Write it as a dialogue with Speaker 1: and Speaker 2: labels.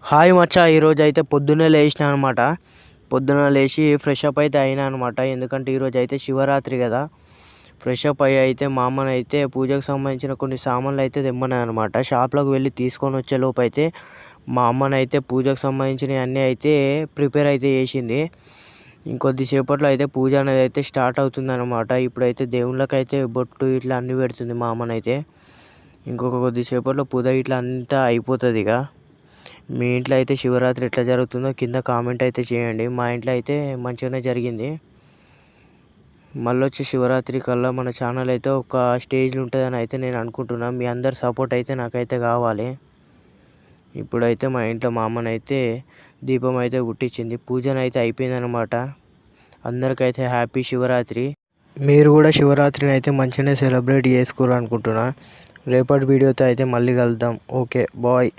Speaker 1: Hi మచ్చా, ఈరోజు అయితే పొద్దున్నే లేచిన అనమాట. పొద్దున్న లేచి ఫ్రెష్ అప్ అయితే అయినా అనమాట. ఎందుకంటే ఈరోజు అయితే శివరాత్రి కదా. ఫ్రెష్ అప్ అయ్యి అయితే మా అమ్మని అయితే పూజకు సంబంధించిన కొన్ని సామాన్లు అయితే తెమ్మన్నాను అనమాట. షాప్లోకి వెళ్ళి తీసుకొని వచ్చే లోపు అయితే మా అమ్మని అయితే పూజకు సంబంధించినవి అన్నీ అయితే ప్రిపేర్ అయితే చేసింది. ఇంకొద్దిసేపట్లో అయితే పూజ అనేది అయితే స్టార్ట్ అవుతుంది అనమాట. ఇప్పుడైతే దేవుళ్ళకి అయితే బొట్టు ఇట్లా అన్నీ పెడుతుంది మా అమ్మనైతే. ఇంకొక కొద్దిసేపట్లో పూజ ఇట్లా అంతా అయిపోతుంది ఇక. మీ ఇంట్లో అయితే శివరాత్రి ఎట్లా జరుగుతుందో కింద కామెంట్ అయితే చేయండి. మా ఇంట్లో అయితే మంచిగానే జరిగింది. మళ్ళీ వచ్చి శివరాత్రి కల్లా మన ఛానల్ అయితే ఒక స్టేజ్లో ఉంటుందని అయితే నేను అనుకుంటున్నాను. మీ అందరి సపోర్ట్ అయితే నాకైతే కావాలి. ఇప్పుడైతే మా ఇంట్లో మా అమ్మనైతే దీపం అయితే పుట్టించింది. పూజనైతే అయిపోయిందనమాట. అందరికైతే హ్యాపీ శివరాత్రి. మీరు కూడా శివరాత్రిని అయితే మంచిగానే సెలబ్రేట్ చేసుకోవాలనుకుంటున్నా. రేపటి వీడియోతో అయితే మళ్ళీ కలుద్దాం. Okay, bye.